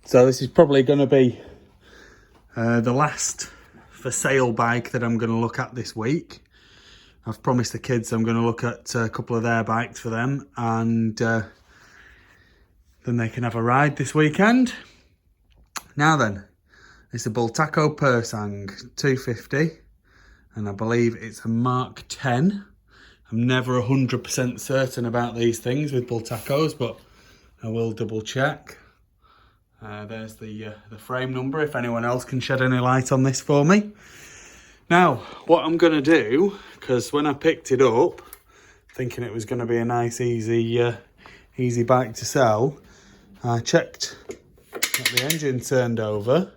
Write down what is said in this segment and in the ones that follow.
So this is probably going to be the last for sale bike that I'm going to look at this week. I've promised the kids I'm going to look at a couple of their bikes for them, and then they can have a ride this weekend. Now then, it's a Bultaco Pursang 250, and I believe it's a Mark 10. I'm never 100% certain about these things with Bultacos, but I will double check. There's the frame number, if anyone else can shed any light on this for me. Now, what I'm going to do, because when I picked it up, thinking it was going to be a nice, easy bike to sell, I checked that the engine turned over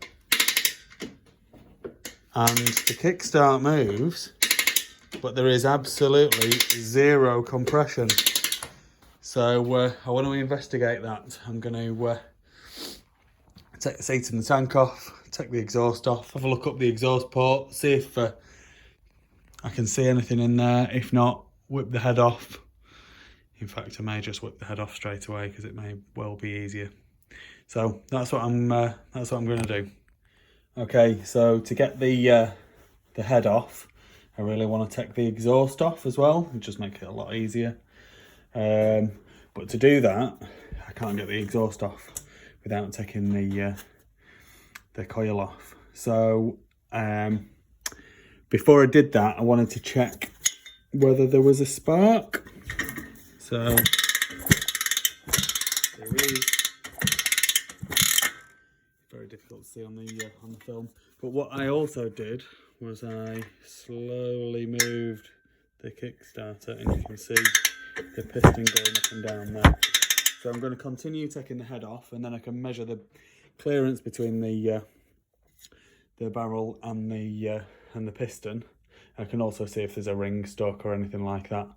and the kickstart moves, but there is absolutely zero compression. So I want to investigate that. I'm going to take the seat and the tank off, take the exhaust off, have a look up the exhaust port, see if I can see anything in there. If not, whip the head off. In fact, I may just whip the head off straight away because it may well be easier. So that's what I'm going to do. Okay, so to get the head off, I really want to take the exhaust off as well. It'll just make it a lot easier. But to do that, I can't get the exhaust off without taking the coil off. So before I did that, I wanted to check whether there was a spark. So there is. Very difficult to see on the film. But what I also did was I slowly moved the Kickstarter, and you can see the piston going up and down there. So I'm going to continue taking the head off, and then I can measure the clearance between the barrel and the piston. I can also see if there's a ring stuck or anything like that,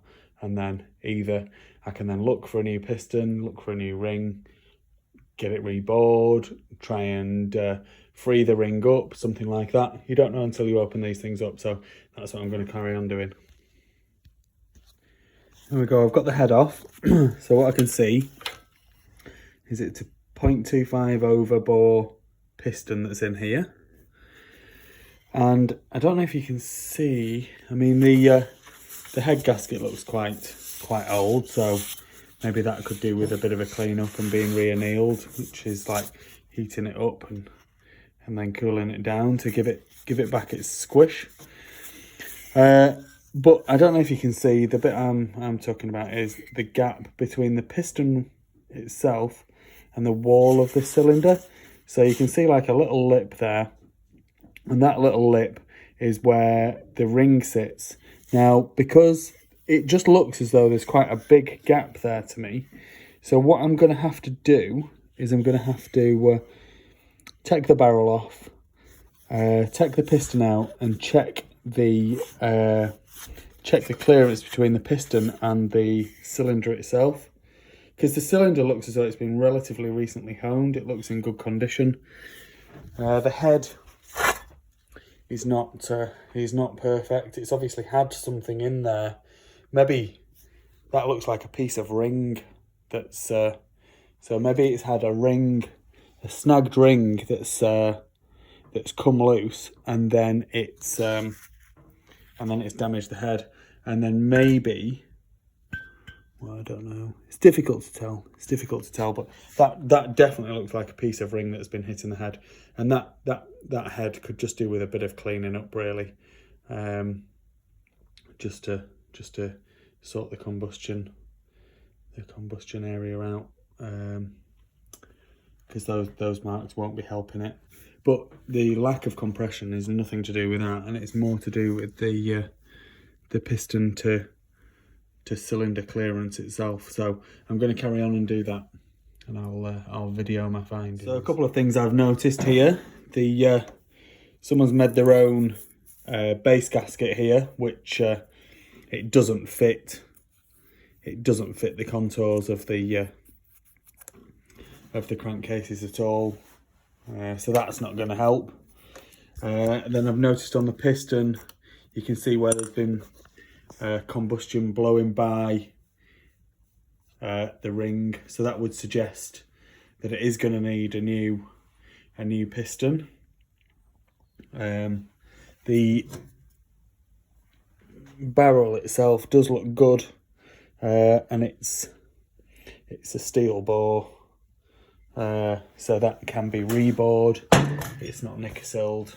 and then either I can then look for a new piston, look for a new ring, get it rebored, try and free the ring up, something like that. You don't know until you open these things up, so that's what I'm going to carry on doing. There we go, I've got the head off. So what I can see is it's a 0.25 over bore piston that's in here. And I don't know if you can see, I mean the head gasket looks quite old, so maybe that could do with a bit of a clean up and being re-annealed, which is like heating it up and then cooling it down to give it back its squish. But I don't know if you can see, the bit I'm talking about is the gap between the piston itself and the wall of the cylinder. So you can see like a little lip there, and that little lip is where the ring sits. Now, because it just looks as though there's quite a big gap there to me, so what I'm going to have to do is I'm going to have to take the barrel off, take the piston out, and check the clearance between the piston and the cylinder itself, because the cylinder looks as though it's been relatively recently honed. It looks in good condition. The head is not perfect. It's obviously had something in there. Maybe that looks like a piece of ring that's so maybe it's had a snagged ring that's come loose, and then it's damaged the head, and then maybe, well, I don't know. It's difficult to tell, but that definitely looks like a piece of ring that's been hitting the head, and that head could just do with a bit of cleaning up, really, just to sort the combustion area out, because those marks won't be helping it. But the lack of compression is nothing to do with that, and it's more to do with the piston to cylinder clearance itself. So I'm going to carry on and do that, and I'll video my findings. So a couple of things I've noticed here. Someone's made their own base gasket here, which it doesn't fit. It doesn't fit the contours of the crankcases at all. So that's not going to help. Then I've noticed on the piston, you can see where there's been combustion blowing by the ring. So that would suggest that it is going to need a new a new piston. The barrel itself does look good, and it's a steel bore, so that can be rebored. It's not nickel-sealed.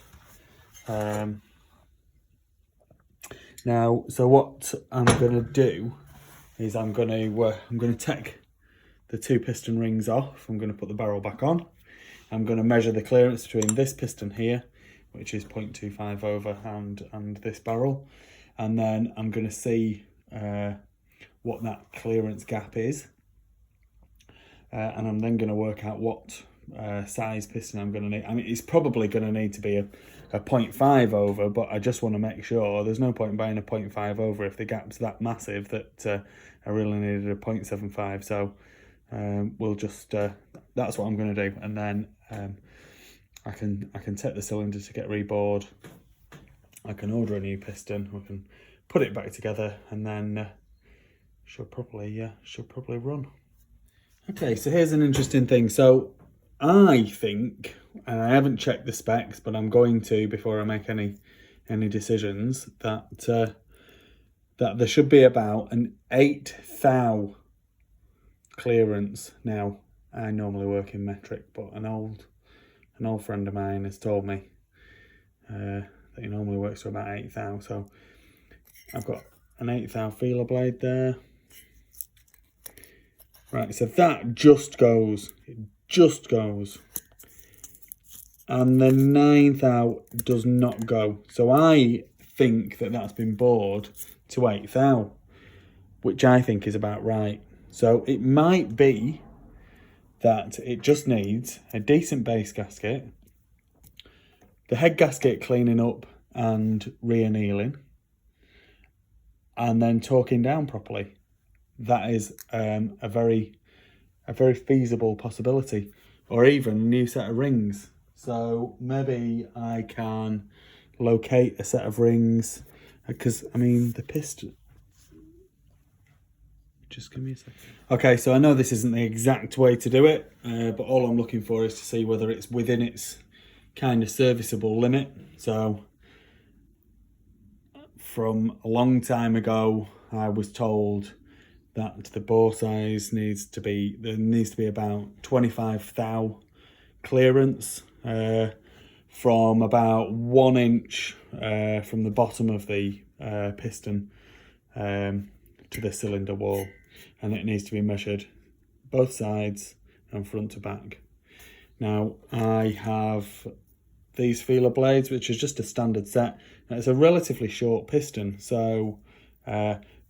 Now, so what I'm going to do is I'm going to take the two piston rings off. I'm going to put the barrel back on. I'm going to measure the clearance between this piston here, which is 0.25 over, and this barrel, and then I'm going to see what that clearance gap is, and I'm then going to work out what size piston I'm going to need. I mean, it's probably going to need to be a 0.5 over, but I just want to make sure. There's no point buying a 0.5 over if the gap's that massive that I really needed a 0.75. So we'll just that's what I'm going to do, and then I can take the cylinder to get rebored. I can order a new piston. I can put it back together, and then should probably run. Okay, so here's an interesting thing. So I think, and I haven't checked the specs, but I'm going to before I make any decisions, that there should be about an 8 thou clearance. Now, I normally work in metric, but an old friend of mine has told me that he normally works to about 8 thou. So I've got an 8 thou feeler blade there. Right, so that just goes. And the 9 thou does not go. So I think that that's been bored to 8 thou, which I think is about right. So it might be that it just needs a decent base gasket, the head gasket cleaning up and re-annealing, and then torquing down properly. That is a very feasible possibility, or even a new set of rings. So maybe I can locate a set of rings, because I mean the piston. Just give me a second. Okay, so I know this isn't the exact way to do it, but all I'm looking for is to see whether it's within its kind of serviceable limit. So from a long time ago, I was told that the bore size needs to be about 25 thou clearance, from about 1 inch from the bottom of the piston to the cylinder wall, and it needs to be measured both sides and front to back. Now I have these feeler blades, which is just a standard set. Now, it's a relatively short piston, so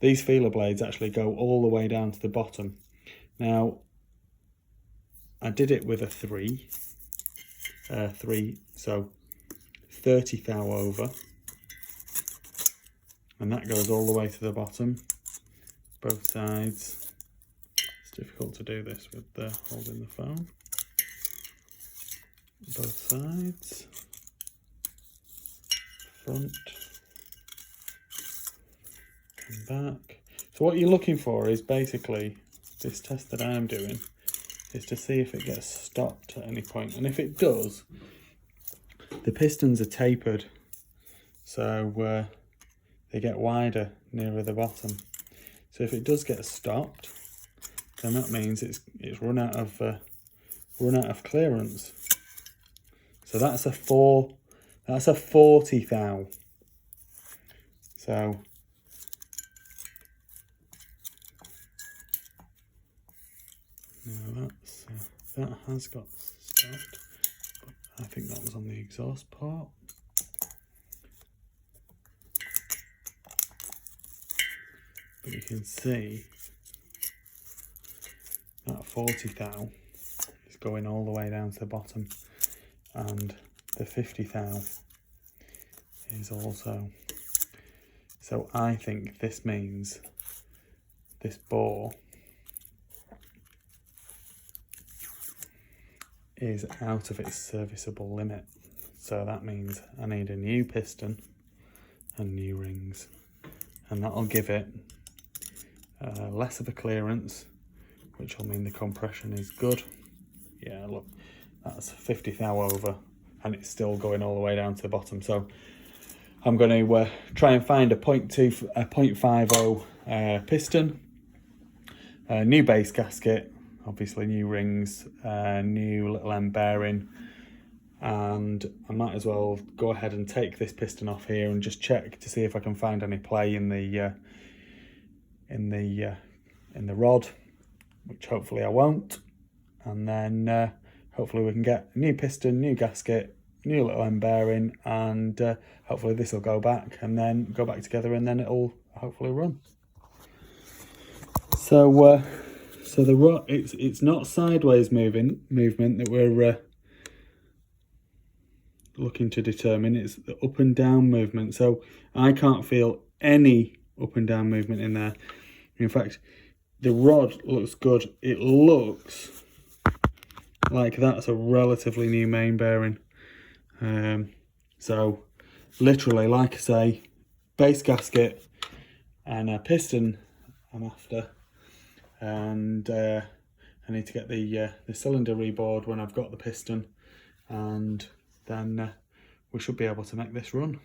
these feeler blades actually go all the way down to the bottom. Now I did it with a 3, so 30 thou over, and that goes all the way to the bottom, both sides. It's difficult to do this with holding the phone. Both sides, front and back. So what you're looking for is basically, this test that I'm doing is to see if it gets stopped at any point, and if it does, the pistons are tapered, so they get wider nearer the bottom. So if it does get stopped, then that means it's run out of clearance. So that's a 40 thou. So now that has got stopped, but I think that was on the exhaust part. But you can see that 40 thou is going all the way down to the bottom, and the 50 thou is also. So I think this means this bore is out of its serviceable limit. So that means I need a new piston and new rings, and that'll give it less of a clearance, which will mean the compression is good. Yeah, look, That's 50 thou over, and it's still going all the way down to the bottom. So I'm going to try and find a 0.50 piston, new base gasket, obviously new rings, new little end bearing, and I might as well go ahead and take this piston off here and just check to see if I can find any play in the rod, which hopefully I won't, and then hopefully we can get a new piston, new gasket, new little end bearing, and hopefully this will go back and then go back together, and then it'll hopefully run. So so the rod, it's not sideways movement that we're looking to determine, it's the up and down movement. So I can't feel any up and down movement in there. In fact, the rod looks good. It looks like that's a relatively new main bearing. So literally, like I say, base gasket and a piston I'm after, and I need to get the cylinder rebored when I've got the piston, and then we should be able to make this run.